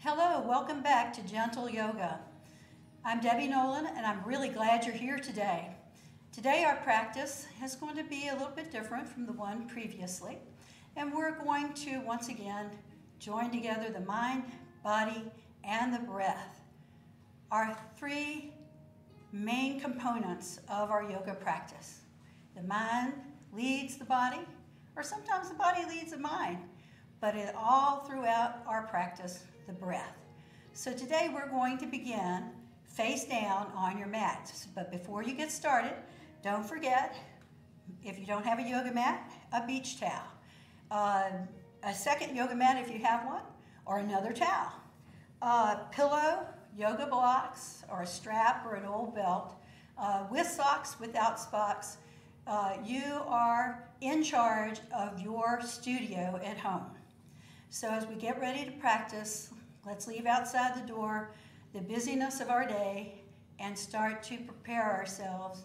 Hello, welcome back to Gentle Yoga. I'm Debbie Nolan and I'm really glad you're here today. Today our practice is going to be a little bit different from the one previously, and we're going to once again join together the mind, body, and the breath. Our three main components of our yoga practice. The mind leads the body, or sometimes the body leads the mind, but it all throughout our practice, the breath. So today we're going to begin face down on your mat. But before you get started, don't forget, if you don't have a yoga mat, a beach towel. A second yoga mat if you have one, or another towel. Pillow, yoga blocks, or a strap or an old belt, with socks, without socks. You are in charge of your studio at home. So as we get ready to practice, let's leave outside the door the busyness of our day and start to prepare ourselves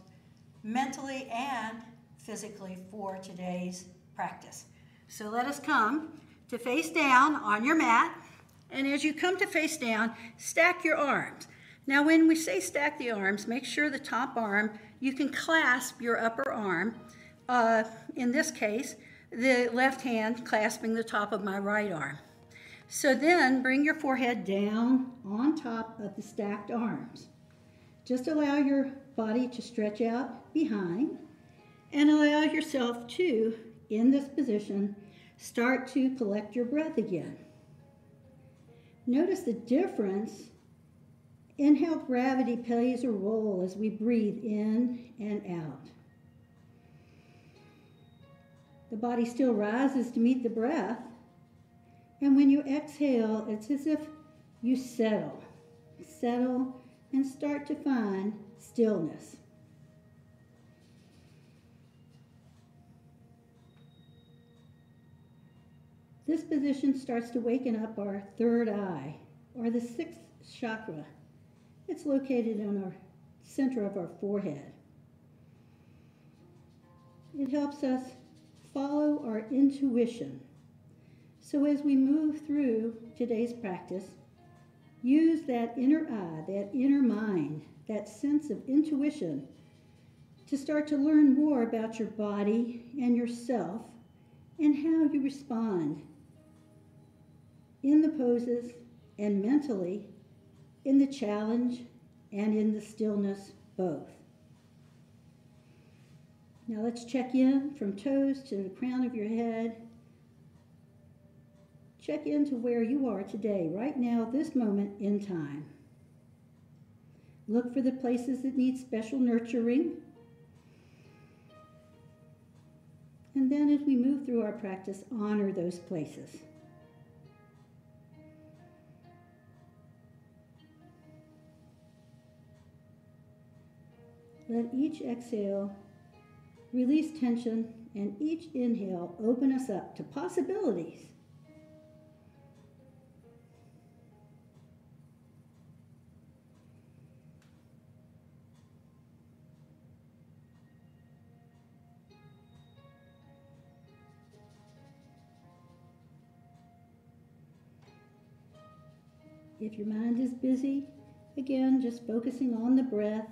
mentally and physically for today's practice. So let us come to face down on your mat. And as you come to face down, stack your arms. Now when we say stack the arms, make sure the top arm, you can clasp your upper arm. In this case, the left hand clasping the top of my right arm. So then bring your forehead down on top of the stacked arms. Just allow your body to stretch out behind and allow yourself to, in this position, start to collect your breath again. Notice the difference in how gravity plays a role as we breathe in and out. The body still rises to meet the breath, and when you exhale, it's as if you settle and start to find stillness. This position starts to waken up our third eye, or the sixth chakra. It's located on our center of our forehead. It helps us follow our intuition. So as we move through today's practice, use that inner eye, that inner mind, that sense of intuition to start to learn more about your body and yourself and how you respond in the poses and mentally in the challenge and in the stillness both. Now let's check in from toes to the crown of your head. Check into where you are today, right now, this moment in time. Look for the places that need special nurturing. And then as we move through our practice, honor those places. Let each exhale release tension, and each inhale open us up to possibilities. If your mind is busy, again, just focusing on the breath.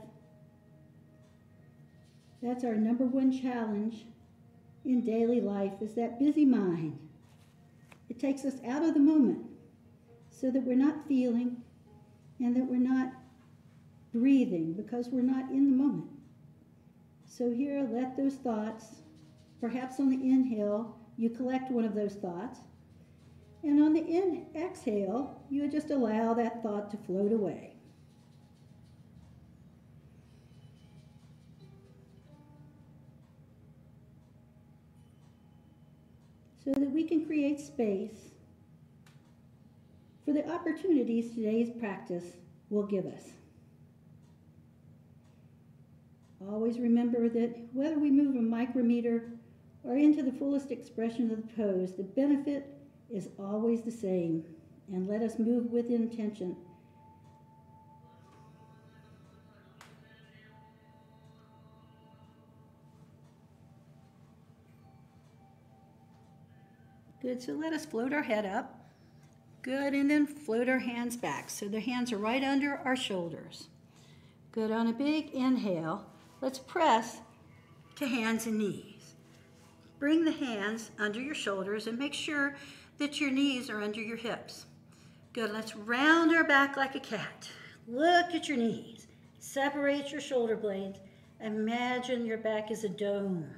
That's our number one challenge in daily life, is that busy mind. It takes us out of the moment so that we're not feeling and that we're not breathing because we're not in the moment. So here, let those thoughts, perhaps on the inhale, you collect one of those thoughts. And on the exhale, you would just allow that thought to float away. So that we can create space for the opportunities today's practice will give us. Always remember that whether we move a micrometer or into the fullest expression of the pose, the benefit is always the same, and let us move with intention. Good, so let us float our head up. Good, and then float our hands back. So the hands are right under our shoulders. Good, on a big inhale, let's press to hands and knees. Bring the hands under your shoulders and make sure that your knees are under your hips. Good, let's round our back like a cat. Look at your knees. Separate your shoulder blades. Imagine your back is a dome.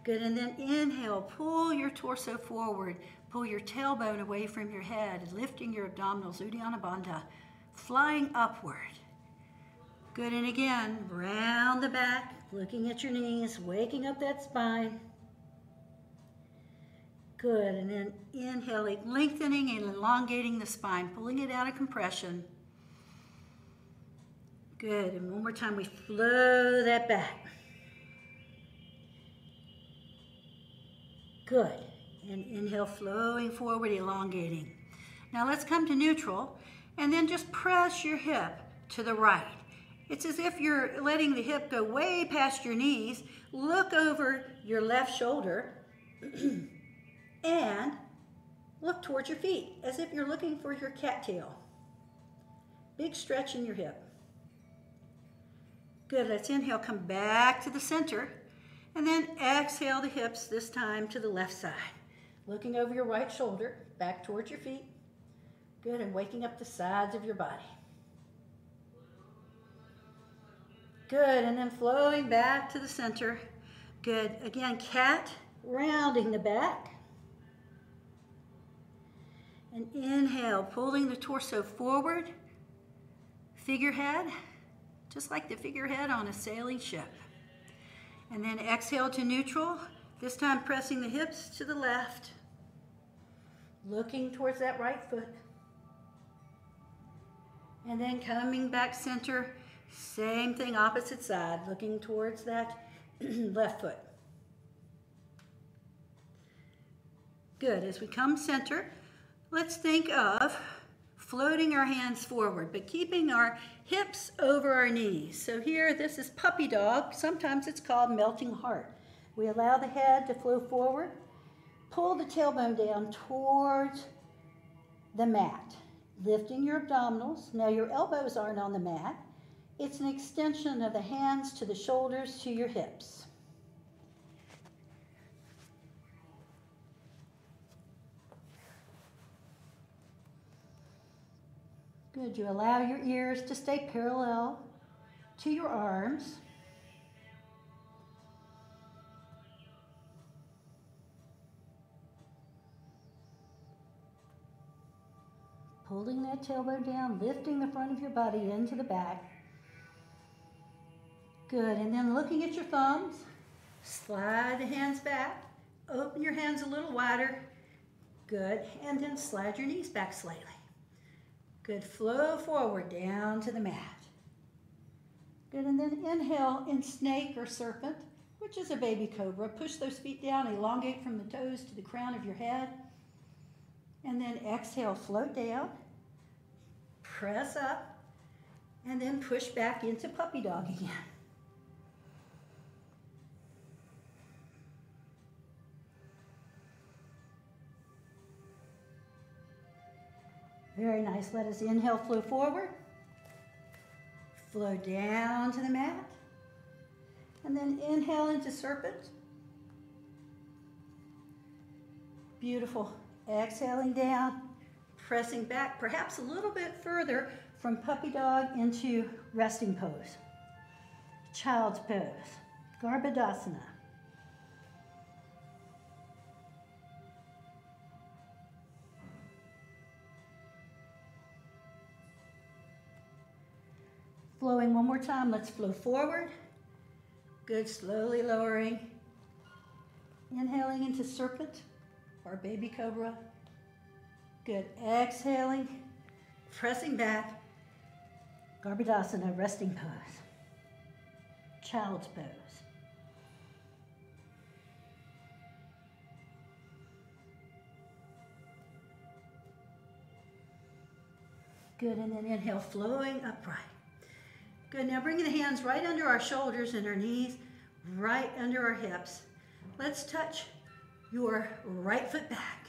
Good, and then inhale, pull your torso forward. Pull your tailbone away from your head, lifting your abdominals, Uddiyana Bandha, flying upward. Good, and again, round the back, looking at your knees, waking up that spine. Good, and then inhaling, lengthening and elongating the spine, pulling it out of compression. Good, and one more time, we flow that back. Good, and inhale, flowing forward, elongating. Now let's come to neutral, and then just press your hip to the right. It's as if you're letting the hip go way past your knees. Look over your left shoulder and look towards your feet as if you're looking for your cattail. Big stretch in your hip. Good, let's inhale, come back to the center, and then exhale the hips, this time to the left side. Looking over your right shoulder, back towards your feet. Good, and waking up the sides of your body. Good, and then flowing back to the center. Good, again, cat, rounding the back. And inhale, pulling the torso forward. Figurehead, just like the figurehead on a sailing ship. And then exhale to neutral, this time pressing the hips to the left. Looking towards that right foot. And then coming back center, same thing, opposite side, looking towards that left foot. Good, as we come center, let's think of floating our hands forward, but keeping our hips over our knees. So here, this is puppy dog. Sometimes it's called melting heart. We allow the head to flow forward. Pull the tailbone down towards the mat, lifting your abdominals. Now your elbows aren't on the mat. It's an extension of the hands to the shoulders to your hips. Good, you allow your ears to stay parallel to your arms. Pulling that tailbone down, lifting the front of your body into the back. Good, and then looking at your thumbs, slide the hands back, open your hands a little wider. Good, and then slide your knees back slightly. Good, flow forward down to the mat. Good, and then inhale in snake or serpent, which is a baby cobra. Push those feet down, elongate from the toes to the crown of your head. And then exhale, float down, press up, and then push back into puppy dog again. Very nice. Let us inhale, flow forward, flow down to the mat, and then inhale into serpent. Beautiful. Exhaling down, pressing back perhaps a little bit further from puppy dog into resting pose. Child's pose, Garbhadasana. Flowing one more time, let's flow forward. Good, slowly lowering. Inhaling into serpent or baby cobra. Good, exhaling, pressing back. Garbhadasana, resting pose. Child's pose. Good, and then inhale, flowing upright. Good, now bringing the hands right under our shoulders and our knees, right under our hips. Let's touch your right foot back.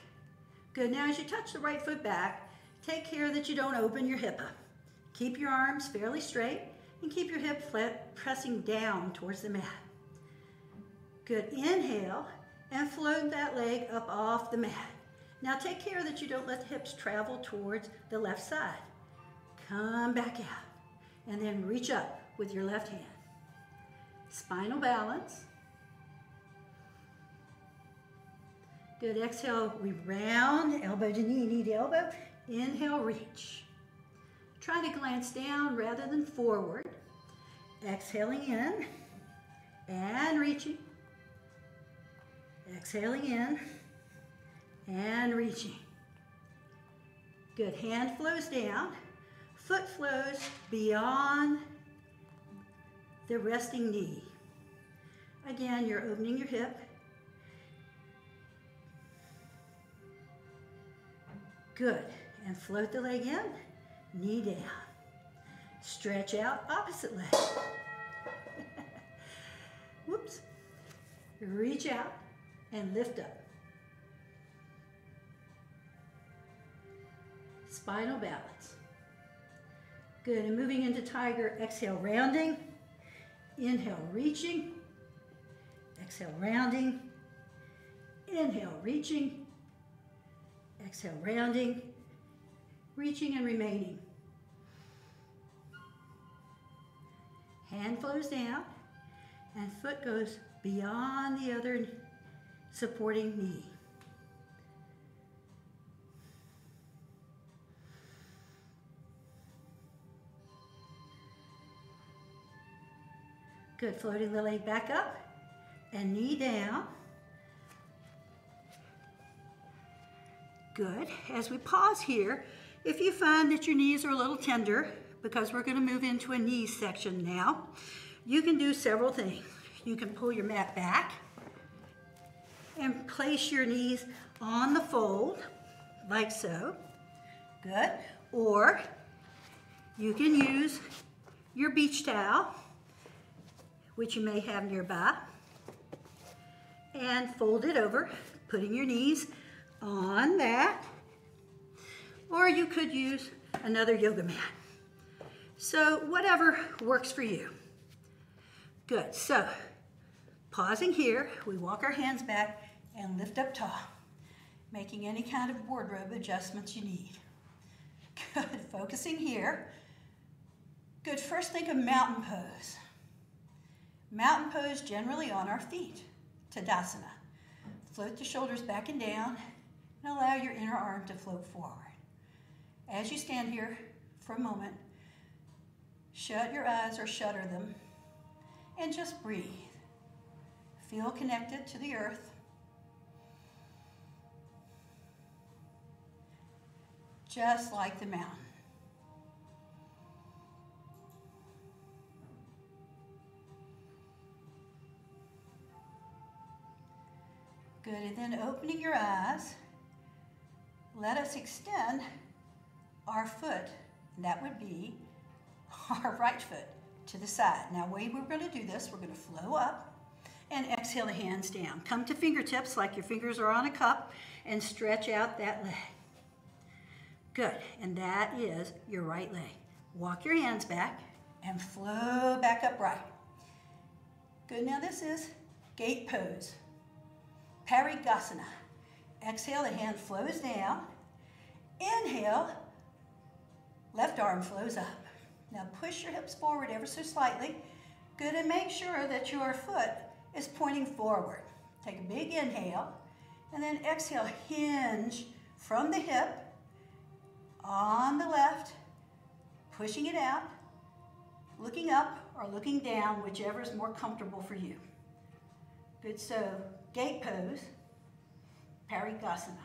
Good, now as you touch the right foot back, take care that you don't open your hip up. Keep your arms fairly straight and keep your hip flat, pressing down towards the mat. Good, inhale and float that leg up off the mat. Now take care that you don't let the hips travel towards the left side. Come back out and then reach up with your left hand. Spinal balance. Good, exhale, we round, elbow to knee to elbow. Inhale, reach. Try to glance down rather than forward. Exhaling in and reaching. Exhaling in and reaching. Good, hand flows down. Foot flows beyond the resting knee. Again, you're opening your hip. Good, and float the leg in, knee down. Stretch out, opposite leg. Whoops. Reach out and lift up. Spinal balance. Good, and moving into tiger, exhale, rounding. Inhale, reaching. Exhale, rounding. Inhale, reaching. Exhale, rounding, reaching and remaining. Hand flows down and foot goes beyond the other supporting knee. Good, floating the leg back up and knee down. Good. As we pause here, if you find that your knees are a little tender, because we're going to move into a knee section now, you can do several things. You can pull your mat back and place your knees on the fold, like so. Good. Or you can use your beach towel, which you may have nearby, and fold it over, putting your knees on that, or you could use another yoga mat. So whatever works for you. Good, so pausing here, we walk our hands back and lift up tall, making any kind of wardrobe adjustments you need. Good, focusing here. Good, first think of mountain pose. Mountain pose generally on our feet, Tadasana. Float the shoulders back and down, and allow your inner arm to float forward. As you stand here for a moment, shut your eyes or shutter them, and just breathe. Feel connected to the earth. Just like the mountain. Good, and then opening your eyes, let us extend our foot, and that would be our right foot, to the side. Now, the way we're going to do this, we're going to flow up and exhale the hands down. Come to fingertips like your fingers are on a cup and stretch out that leg. Good, and that is your right leg. Walk your hands back and flow back upright. Good, now this is gate pose, Parigasana. Exhale, the hand flows down. Inhale, left arm flows up. Now push your hips forward ever so slightly. Good, and make sure that your foot is pointing forward. Take a big inhale, and then exhale, hinge from the hip on the left, pushing it out, looking up or looking down, whichever is more comfortable for you. Good, so gate pose, Parigasana.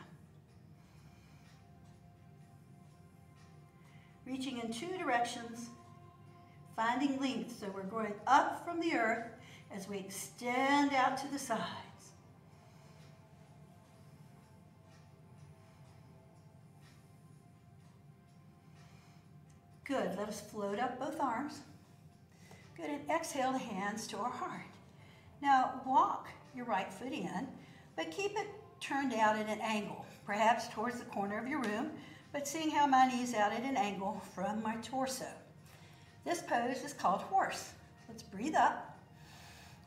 Reaching in two directions, finding length. So we're going up from the earth as we extend out to the sides. Good, let us float up both arms. Good, and exhale the hands to our heart. Now walk your right foot in, but keep it turned out at an angle, perhaps towards the corner of your room, but seeing how my knee's out at an angle from my torso. This pose is called horse. Let's breathe up.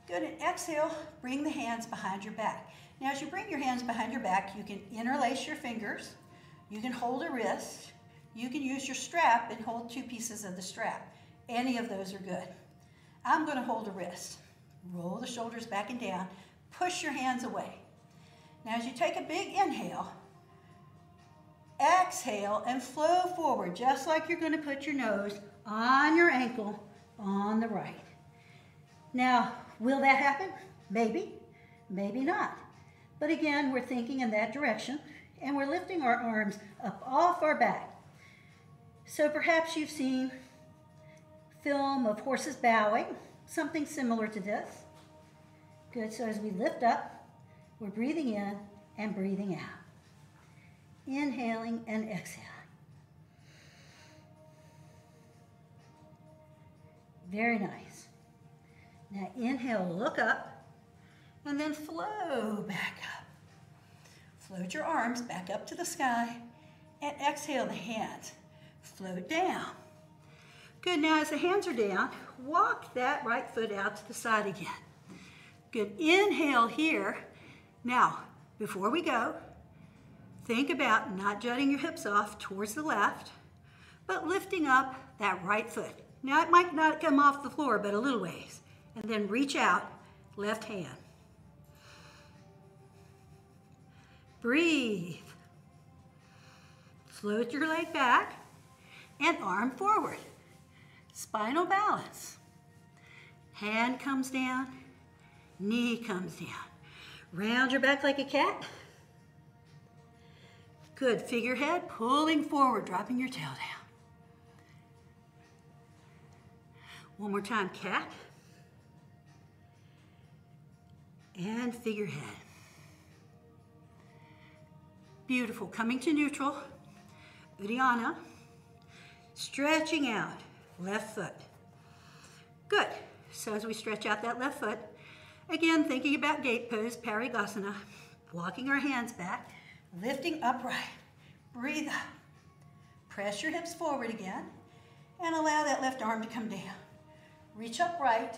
Good, and exhale, bring the hands behind your back. Now as you bring your hands behind your back, you can interlace your fingers, you can hold a wrist, you can use your strap and hold two pieces of the strap. Any of those are good. I'm going to hold a wrist. Roll the shoulders back and down, push your hands away. Now as you take a big inhale, exhale and flow forward, just like you're going to put your nose on your ankle on the right. Now, will that happen? Maybe, maybe not. But again, we're thinking in that direction, and we're lifting our arms up off our back. So perhaps you've seen film of horses bowing, something similar to this. Good, so as we lift up, we're breathing in and breathing out. Inhaling and exhaling. Very nice. Now inhale, look up, and then flow back up. Float your arms back up to the sky, and exhale the hands. Float down. Good, now as the hands are down, walk that right foot out to the side again. Good, inhale here. Now, before we go, think about not jutting your hips off towards the left, but lifting up that right foot. Now it might not come off the floor, but a little ways. And then reach out, left hand. Breathe. Float your leg back and arm forward. Spinal balance. Hand comes down, knee comes down. Round your back like a cat. Good, figurehead, pulling forward, dropping your tail down. One more time, cat. And figurehead. Beautiful, coming to neutral. Uddiyana. Stretching out, left foot. Good, so as we stretch out that left foot, again, thinking about gate pose, Parigasana, walking our hands back, lifting upright. Breathe up. Press your hips forward again, and allow that left arm to come down. Reach upright.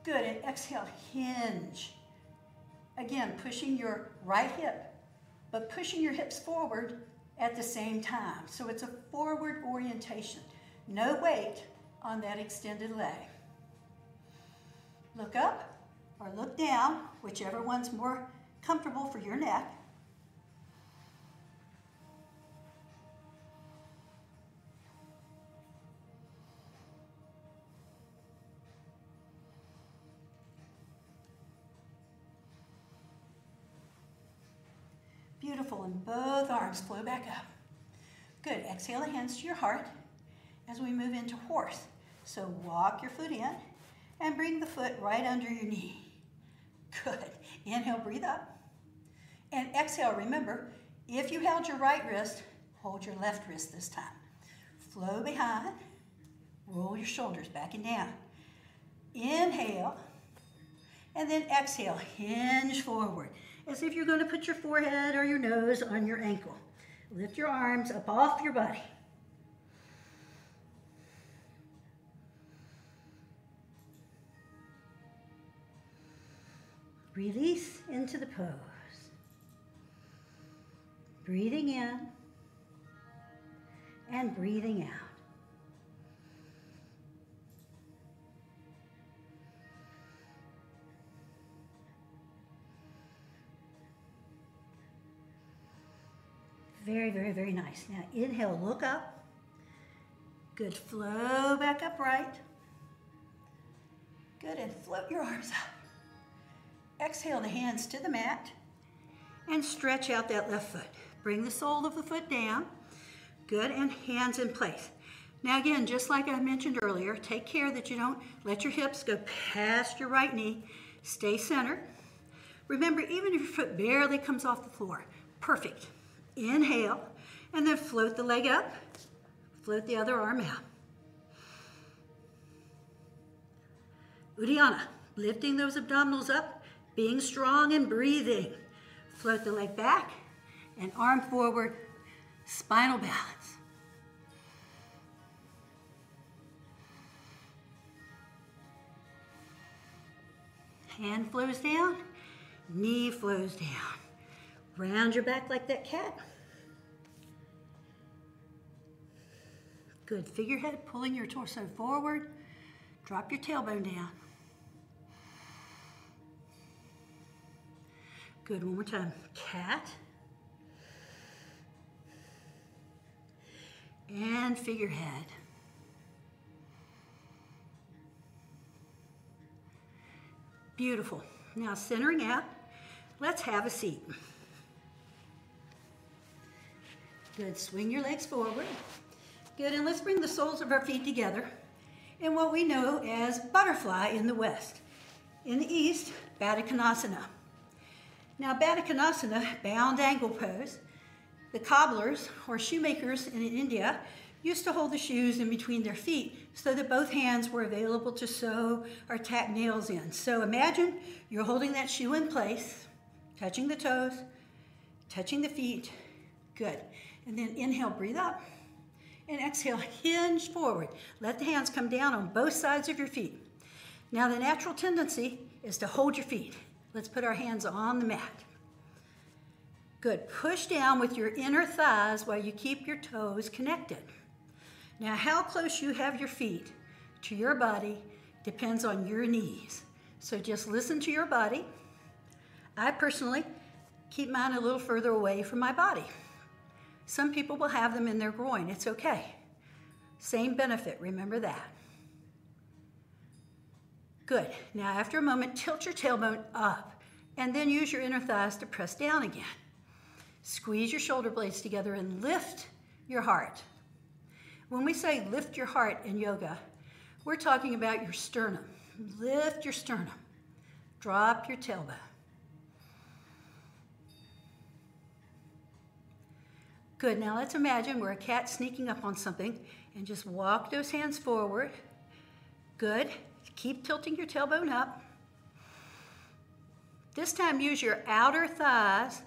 Good, and exhale, hinge. Again, pushing your right hip, but pushing your hips forward at the same time. So it's a forward orientation. No weight on that extended leg. Look up or look down, whichever one's more comfortable for your neck. Beautiful, and both arms flow back up. Good, exhale the hands to your heart as we move into horse. So walk your foot in and bring the foot right under your knee. Good, inhale, breathe up. And exhale, remember, if you held your right wrist, hold your left wrist this time. Flow behind, roll your shoulders back and down. Inhale, and then exhale, hinge forward, as if you're going to put your forehead or your nose on your ankle. Lift your arms up off your body. Release into the pose. Breathing in and breathing out. Very, very, very nice. Now inhale, look up. Good, flow back upright. Good, and float your arms up. Exhale the hands to the mat and stretch out that left foot. Bring the sole of the foot down. Good, and hands in place. Now again, just like I mentioned earlier, take care that you don't let your hips go past your right knee. Stay centered. Remember, even if your foot barely comes off the floor, perfect. Inhale, and then float the leg up, float the other arm out. Uddiyana, lifting those abdominals up, being strong and breathing. Float the leg back and arm forward, spinal balance. Hand flows down, knee flows down. Round your back like that cat. Good, figurehead, pulling your torso forward. Drop your tailbone down. Good, one more time. Cat. And figurehead. Beautiful. Now centering out, let's have a seat. Good, swing your legs forward. Good, and let's bring the soles of our feet together in what we know as butterfly in the West. In the East, Baddha Konasana. Now Baddha Konasana, bound angle pose, the cobblers or shoemakers in India used to hold the shoes in between their feet so that both hands were available to sew or tack nails in. So imagine you're holding that shoe in place, touching the toes, touching the feet. Good. And then inhale, breathe up. And exhale, hinge forward. Let the hands come down on both sides of your feet. Now the natural tendency is to hold your feet. Let's put our hands on the mat. Good. Push down with your inner thighs while you keep your toes connected. Now how close you have your feet to your body depends on your knees. So just listen to your body. I personally keep mine a little further away from my body. Some people will have them in their groin. It's okay. Same benefit, remember that. Good. Now after a moment, tilt your tailbone up and then use your inner thighs to press down again. Squeeze your shoulder blades together and lift your heart. When we say lift your heart in yoga, we're talking about your sternum. Lift your sternum. Drop your tailbone. Good, now let's imagine we're a cat sneaking up on something and just walk those hands forward. Good, keep tilting your tailbone up. This time use your outer thighs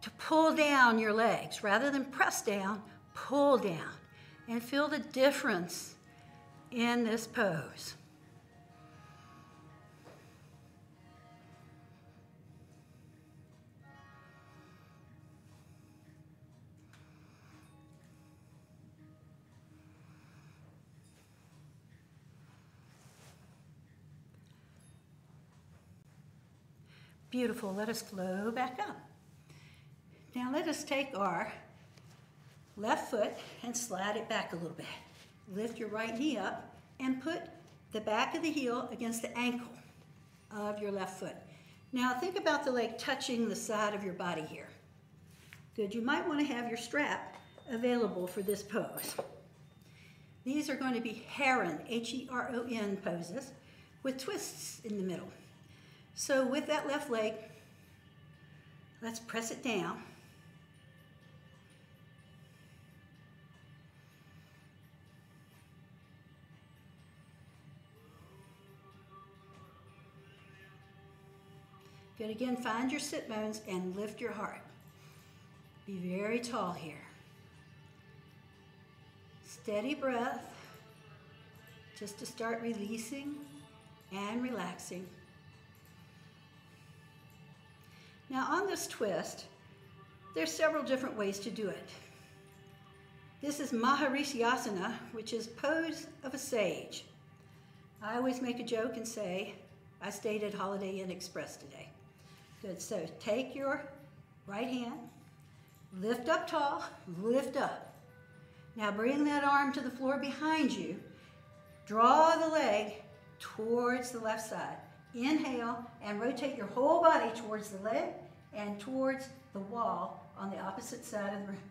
to pull down your legs. Rather than press down, pull down. And feel the difference in this pose. Beautiful, let us flow back up. Now let us take our left foot and slide it back a little bit. Lift your right knee up and put the back of the heel against the ankle of your left foot. Now think about the leg touching the side of your body here. Good, you might want to have your strap available for this pose. These are going to be heron, H-E-R-O-N poses with twists in the middle. So with that left leg, let's press it down. Good, again, find your sit bones and lift your heart. Be very tall here. Steady breath, just to start releasing and relaxing. Now on this twist, there's several different ways to do it. This is Maharishyasana, which is pose of a sage. I always make a joke and say, I stayed at Holiday Inn Express today. Good, so take your right hand, lift up tall, lift up. Now bring that arm to the floor behind you. Draw the leg towards the left side. Inhale and rotate your whole body towards the leg and towards the wall on the opposite side of the room.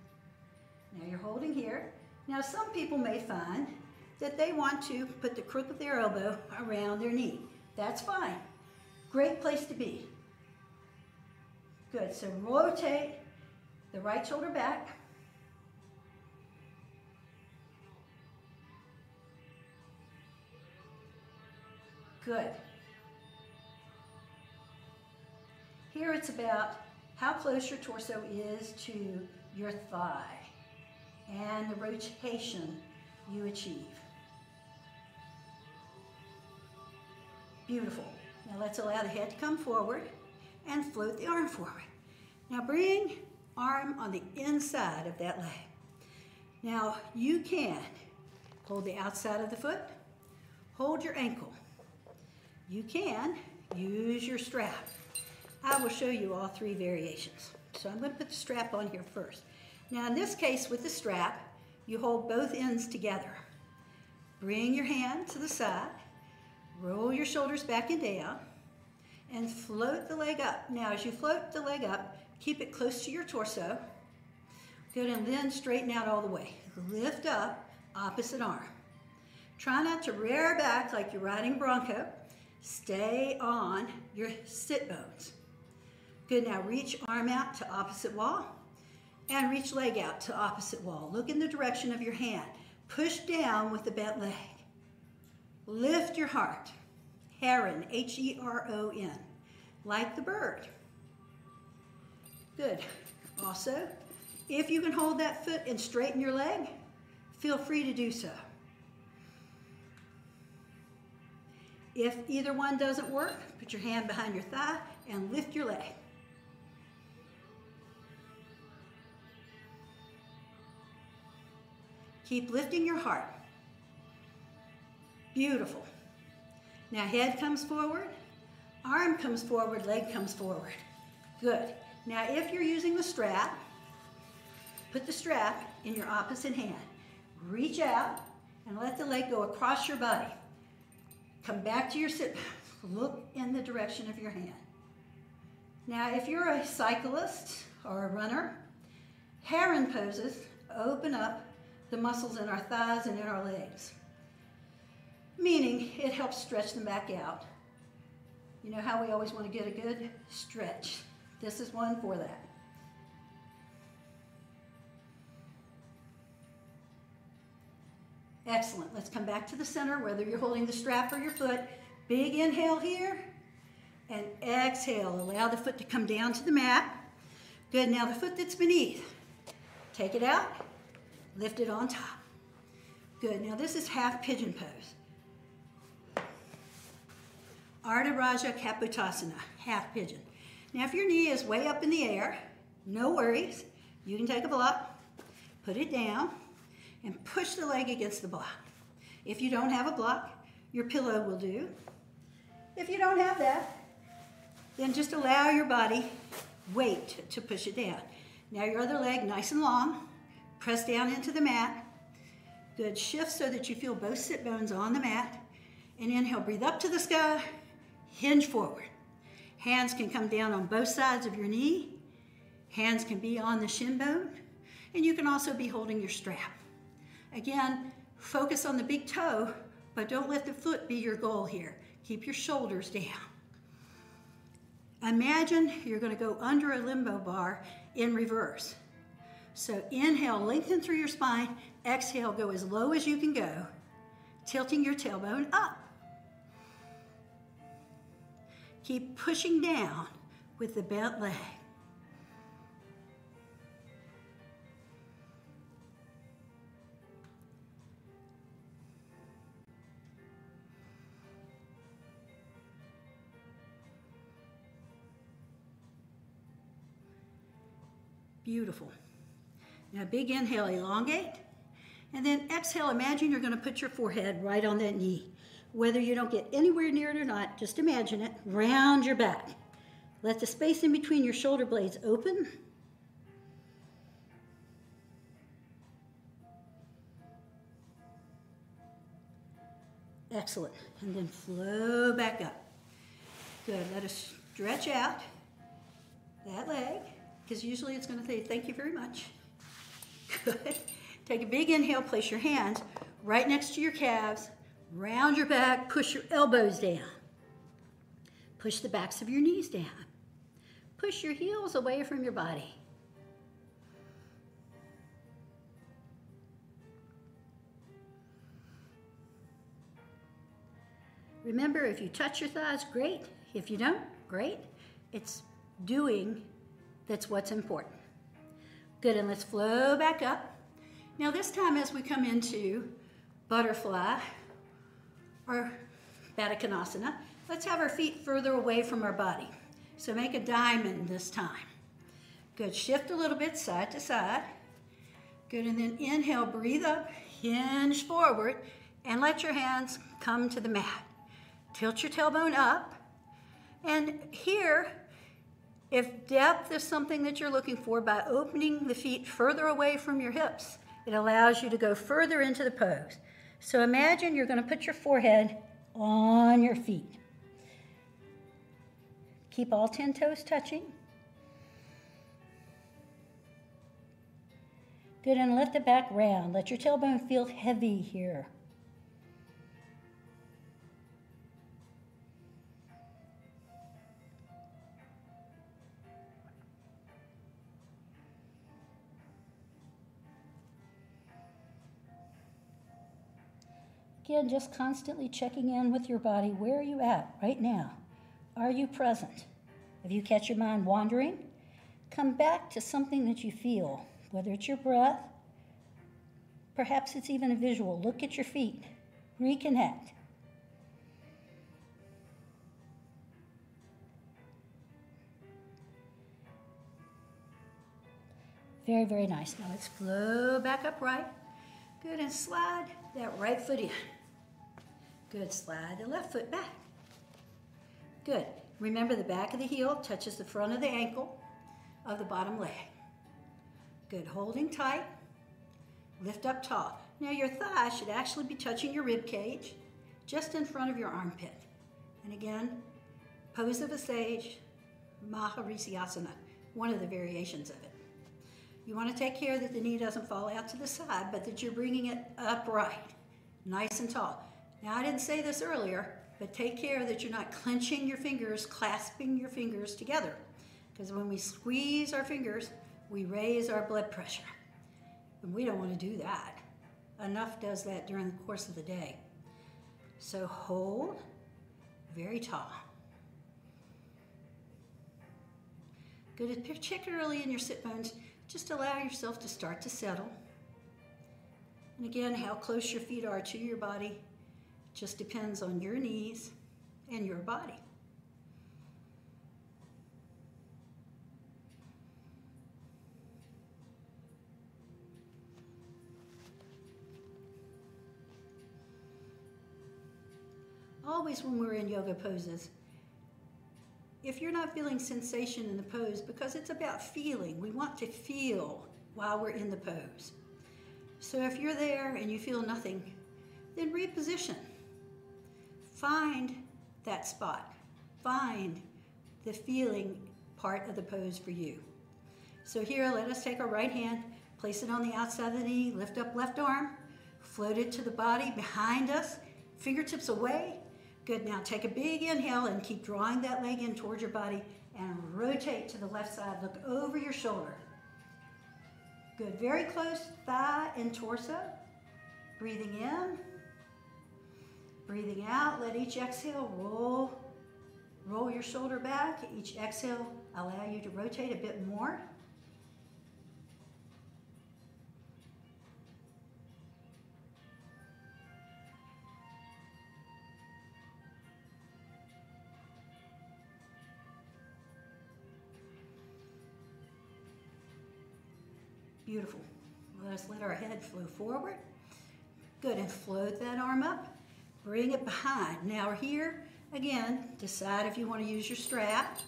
Now you're holding here. Now some people may find that they want to put the crook of their elbow around their knee. That's fine. Great place to be. Good, so rotate the right shoulder back. Good. Here it's about how close your torso is to your thigh and the rotation you achieve. Beautiful. Now let's allow the head to come forward and float the arm forward. Now bring arm on the inside of that leg. Now you can hold the outside of the foot, hold your ankle. You can use your strap. I will show you all three variations. So I'm going to put the strap on here first. Now in this case with the strap, you hold both ends together. Bring your hand to the side, roll your shoulders back and down, and float the leg up. Now as you float the leg up, keep it close to your torso. Good, and then straighten out all the way. Lift up, opposite arm. Try not to rear back like you're riding bronco. Stay on your sit bones. Good, now reach arm out to opposite wall and reach leg out to opposite wall. Look in the direction of your hand. Push down with the bent leg. Lift your heart. Heron, H-E-R-O-N, like the bird. Good. Also, if you can hold that foot and straighten your leg, feel free to do so. If either one doesn't work, put your hand behind your thigh and lift your leg. Keep lifting your heart. Beautiful. Now head comes forward, arm comes forward, leg comes forward. Good. Now if you're using the strap, put the strap in your opposite hand. Reach out and let the leg go across your body. Come back to your sit. Look in the direction of your hand. Now if you're a cyclist or a runner, heron poses open up the muscles in our thighs and in our legs. Meaning it helps stretch them back out. You know how we always want to get a good stretch. This is one for that. Excellent. Let's come back to the center, whether you're holding the strap or your foot. Big inhale here, and exhale. Allow the foot to come down to the mat. Good. Now the foot that's beneath, take it out, lift it on top. Good. Now this is half pigeon pose. Ardha Raja Kapotasana, half pigeon. Now if your knee is way up in the air, no worries. You can take a block, put it down, and push the leg against the block. If you don't have a block, your pillow will do. If you don't have that, then just allow your body weight to push it down. Now your other leg nice and long, press down into the mat. Good, shift so that you feel both sit bones on the mat. And inhale, breathe up to the sky, hinge forward. Hands can come down on both sides of your knee. Hands can be on the shin bone. And you can also be holding your strap. Again, focus on the big toe, but don't let the foot be your goal here. Keep your shoulders down. Imagine you're going to go under a limbo bar in reverse. So inhale, lengthen through your spine. Exhale, go as low as you can go, tilting your tailbone up. Keep pushing down with the bent leg. Beautiful. Now big inhale, elongate. And then exhale, imagine you're going to put your forehead right on that knee. Whether you don't get anywhere near it or not, just imagine it. Round your back. Let the space in between your shoulder blades open. Excellent. And then flow back up. Good. Let us stretch out that leg, because usually it's going to say, thank you very much. Good. Take a big inhale, place your hands right next to your calves, round your back, push your elbows down. Push the backs of your knees down. Push your heels away from your body. Remember, if you touch your thighs, great. If you don't, great. It's doing That's what's important. Good, and let's flow back up. Now this time as we come into butterfly or Baddha Konasana, let's have our feet further away from our body. So make a diamond this time. Good, shift a little bit side to side. Good, and then inhale, breathe up, hinge forward, and let your hands come to the mat. Tilt your tailbone up. And here, if depth is something that you're looking for, by opening the feet further away from your hips, it allows you to go further into the pose. So imagine you're going to put your forehead on your feet. Keep all 10 toes touching. Good, and let the back round. Let your tailbone feel heavy here. Again, just constantly checking in with your body. Where are you at right now? Are you present? If you catch your mind wandering, come back to something that you feel, whether it's your breath, perhaps it's even a visual. Look at your feet. Reconnect. Very, very nice. Now let's flow back upright. Good, and slide that right foot in. Good, slide the left foot back. Good. Remember the back of the heel touches the front of the ankle of the bottom leg. Good, holding tight. Lift up tall. Now your thigh should actually be touching your rib cage, just in front of your armpit. And again, pose of a sage, Maharishi-asana, one of the variations of it. You want to take care that the knee doesn't fall out to the side, but that you're bringing it upright, nice and tall. Now I didn't say this earlier, but take care that you're not clenching your fingers, clasping your fingers together. Because when we squeeze our fingers, we raise our blood pressure. And we don't want to do that. Enough does that during the course of the day. So hold very tall. Good, particularly in your sit bones, just allow yourself to start to settle. And again, how close your feet are to your body just depends on your knees and your body. Always when we're in yoga poses, if you're not feeling sensation in the pose, because it's about feeling, we want to feel while we're in the pose. So if you're there and you feel nothing, then reposition. Find that spot. Find the feeling part of the pose for you. So here, let us take our right hand, place it on the outside of the knee, lift up left arm, float it to the body behind us, fingertips away. Good, now take a big inhale and keep drawing that leg in towards your body and rotate to the left side. Look over your shoulder. Good, very close, thigh and torso. Breathing in, breathing out. Let each exhale roll your shoulder back. Each exhale allow you to rotate a bit more. Beautiful. Let's let our head flow forward. Good, and float that arm up. Bring it behind. Now here, again, decide if you want to use your strap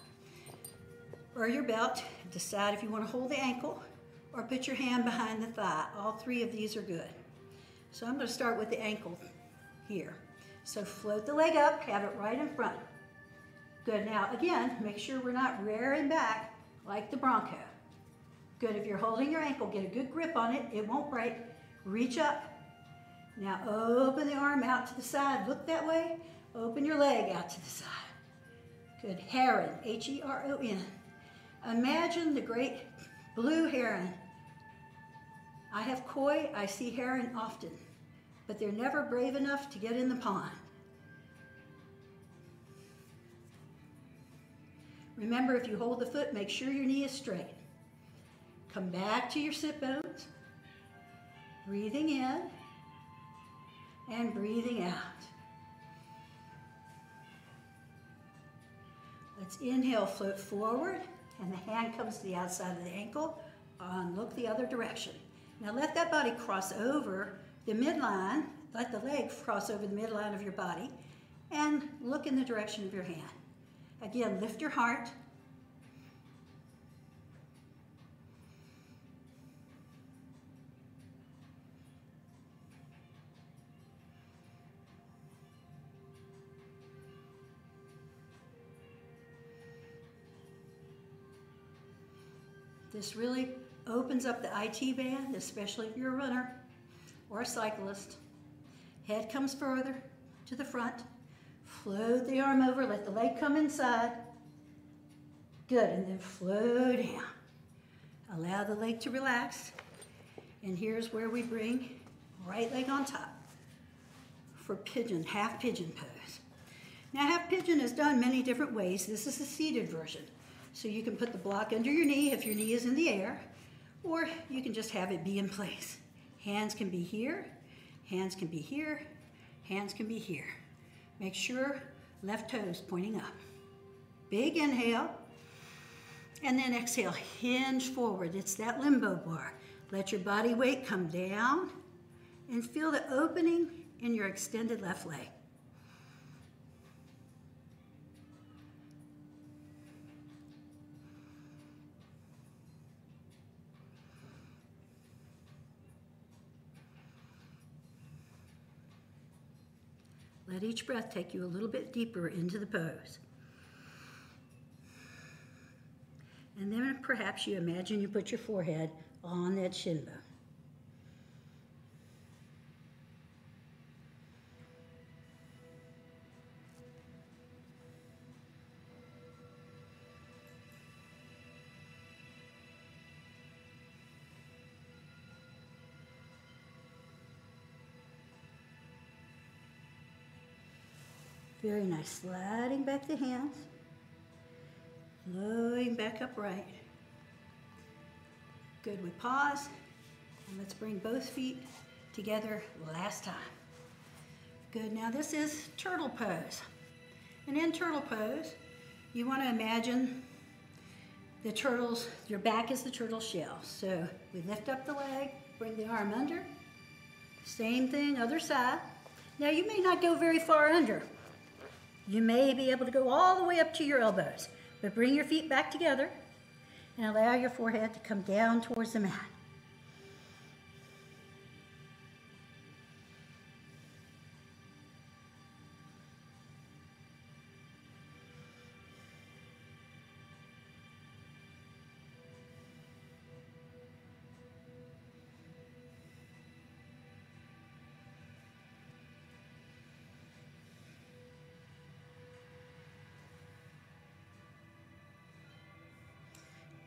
or your belt. Decide if you want to hold the ankle or put your hand behind the thigh. All three of these are good. So I'm going to start with the ankle here. So float the leg up, have it right in front. Good, now again, make sure we're not rearing back like the Bronco. Good, if you're holding your ankle, get a good grip on it. It won't break. Reach up. Now open the arm out to the side. Look that way. Open your leg out to the side. Good, heron, H-E-R-O-N. Imagine the great blue heron. I have koi, I see heron often, but they're never brave enough to get in the pond. Remember, if you hold the foot, make sure your knee is straight. Come back to your sit bones. Breathing in and breathing out. Let's inhale, float forward, and the hand comes to the outside of the ankle. Look the other direction. Now let that body cross over the midline. Let the leg cross over the midline of your body and look in the direction of your hand. Again, lift your heart. This really opens up the IT band, especially if you're a runner or a cyclist. Head comes further to the front. Float the arm over, let the leg come inside. Good, and then flow down. Allow the leg to relax. And here's where we bring right leg on top for pigeon, half pigeon pose. Now half pigeon is done many different ways. This is the seated version. So you can put the block under your knee if your knee is in the air, or you can just have it be in place. Hands can be here, hands can be here, hands can be here. Make sure left toes pointing up. Big inhale, and then exhale, hinge forward. It's that limbo bar. Let your body weight come down and feel the opening in your extended left leg. Let each breath take you a little bit deeper into the pose. And then perhaps you imagine you put your forehead on that shin bone. Very nice, sliding back the hands, flowing back upright. Good, we pause, and let's bring both feet together last time. Good, now this is turtle pose. And in turtle pose, you want to imagine the turtles, your back is the turtle shell. So we lift up the leg, bring the arm under. Same thing, other side. Now you may not go very far under. You may be able to go all the way up to your elbows, but bring your feet back together and allow your forehead to come down towards the mat.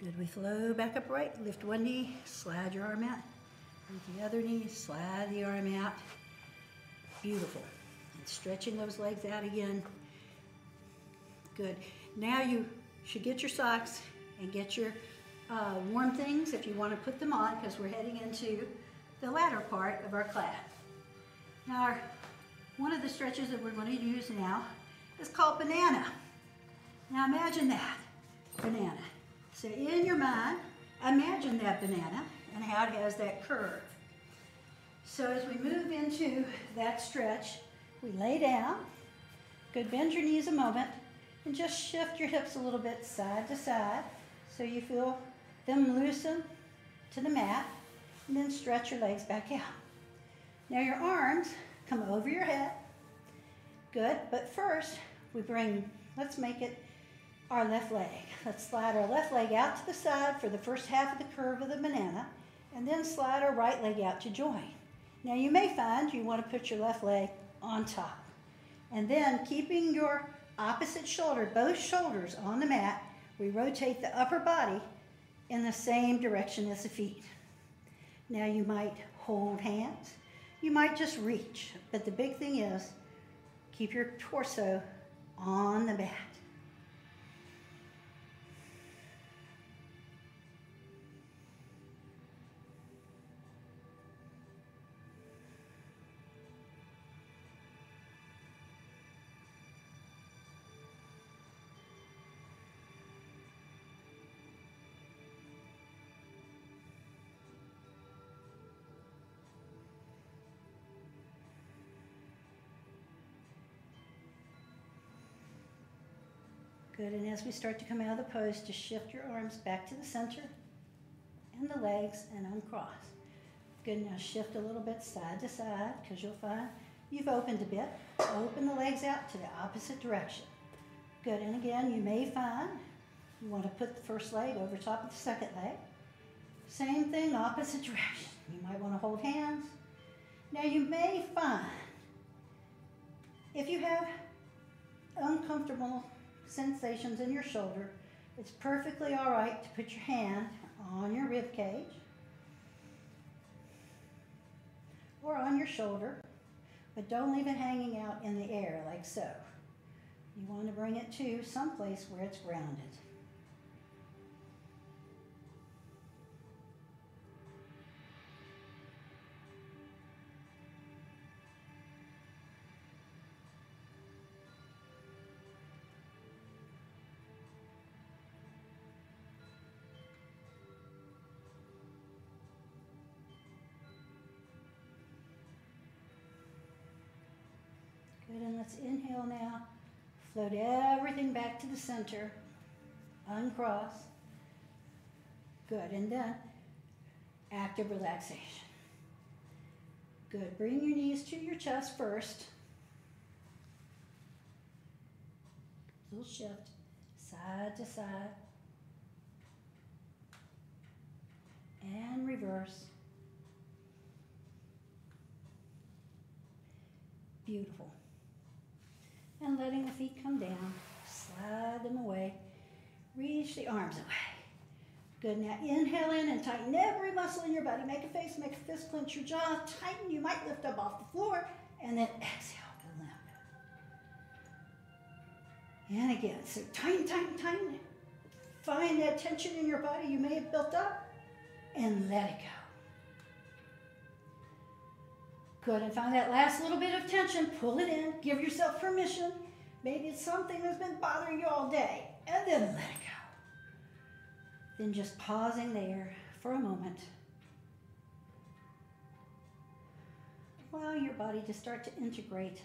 Good, we flow back upright, lift one knee, slide your arm out. With the other knee, slide the arm out. Beautiful. And stretching those legs out again. Good. Now you should get your socks and get your warm things if you want to put them on, because we're heading into the latter part of our class. Now, one of the stretches that we're going to use now is called banana. Now imagine that, banana. So in your mind, imagine that banana and how it has that curve. So as we move into that stretch, we lay down. Good, bend your knees a moment and just shift your hips a little bit side to side so you feel them loosen to the mat, and then stretch your legs back out. Now your arms come over your head. Good, but first we bring, let's make it our left leg. Let's slide our left leg out to the side for the first half of the curve of the banana, and then slide our right leg out to join. Now you may find you want to put your left leg on top. And then keeping your opposite shoulder, both shoulders on the mat, we rotate the upper body in the same direction as the feet. Now you might hold hands, you might just reach, but the big thing is keep your torso on the mat. Good, and as we start to come out of the pose, just shift your arms back to the center and the legs and uncross. Good, now shift a little bit side to side because you'll find you've opened a bit. Open the legs out to the opposite direction. Good, and again, you may find you want to put the first leg over top of the second leg. Same thing, opposite direction. You might want to hold hands. Now you may find if you have uncomfortable sensations in your shoulder, it's perfectly all right to put your hand on your rib cage or on your shoulder, but don't leave it hanging out in the air like so. You want to bring it to someplace where it's grounded. Good, and let's inhale now. Float everything back to the center. Uncross. Good, and then active relaxation. Good, bring your knees to your chest first. Little shift, side to side. And reverse. Beautiful. And letting the feet come down, slide them away, reach the arms away. Good, now inhale in and tighten every muscle in your body. Make a face, make a fist, clench your jaw, tighten. You might lift up off the floor, and then exhale to limp. And again, so tighten, tighten, tighten. Find that tension in your body you may have built up, and let it go. Good, and find that last little bit of tension, pull it in, give yourself permission. Maybe it's something that's been bothering you all day, and then let it go. Then just pausing there for a moment. Allow your body to start to integrate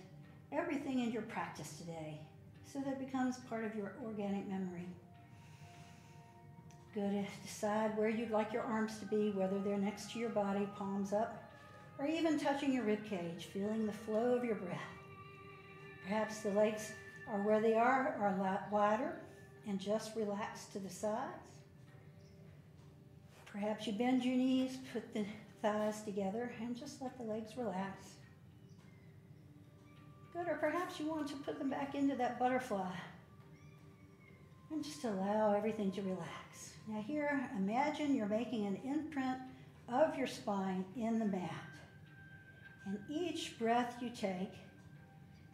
everything in your practice today so that it becomes part of your organic memory. Good, decide where you'd like your arms to be, whether they're next to your body, palms up, or even touching your rib cage, feeling the flow of your breath. Perhaps the legs are where they are a lot wider, and just relax to the sides. Perhaps you bend your knees, put the thighs together, and just let the legs relax. Good, or perhaps you want to put them back into that butterfly, and just allow everything to relax. Now here, imagine you're making an imprint of your spine in the mat. And each breath you take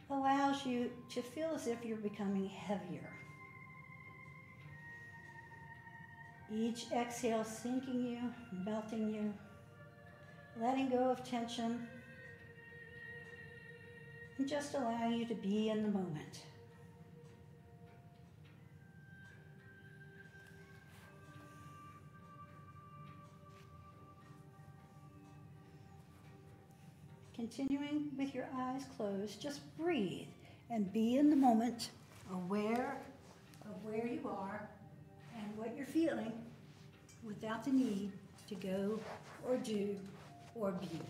allows you to feel as if you're becoming heavier. Each exhale sinking you, melting you, letting go of tension, and just allowing you to be in the moment. Continuing with your eyes closed, just breathe and be in the moment, aware of where you are and what you're feeling without the need to go or do or be.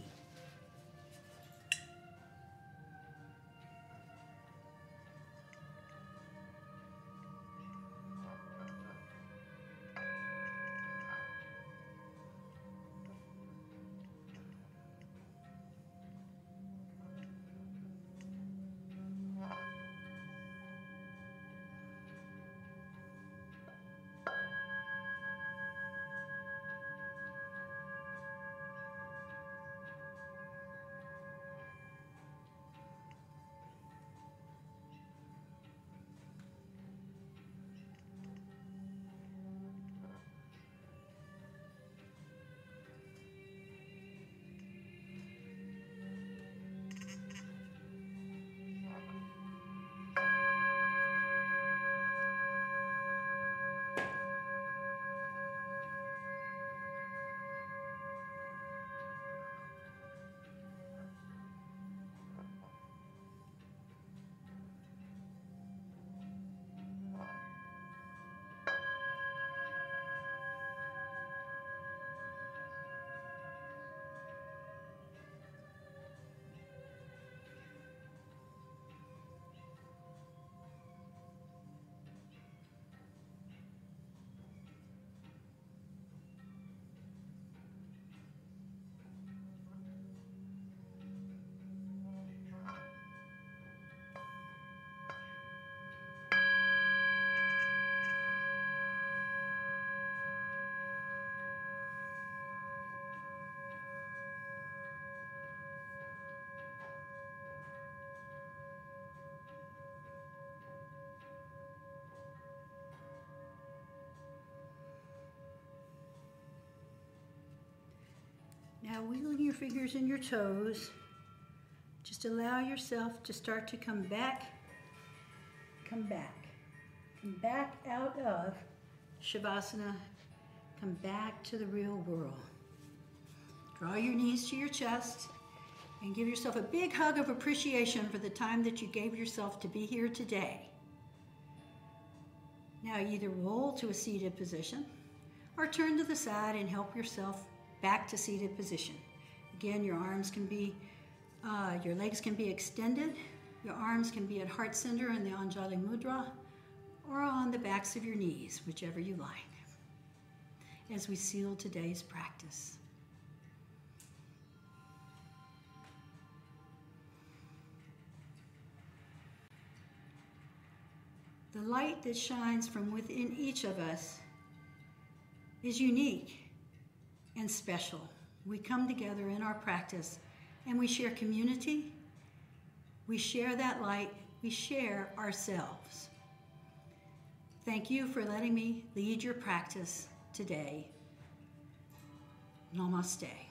Now wiggling your fingers and your toes, just allow yourself to start to come back out of Shavasana, come back to the real world. Draw your knees to your chest and give yourself a big hug of appreciation for the time that you gave yourself to be here today. Now either roll to a seated position or turn to the side and help yourself back to seated position. Again, your legs can be extended. Your arms can be at heart center in the Anjali Mudra or on the backs of your knees, whichever you like, as we seal today's practice. The light that shines from within each of us is unique and special. We come together in our practice and we share community, we share that light, we share ourselves. Thank you for letting me lead your practice today. Namaste.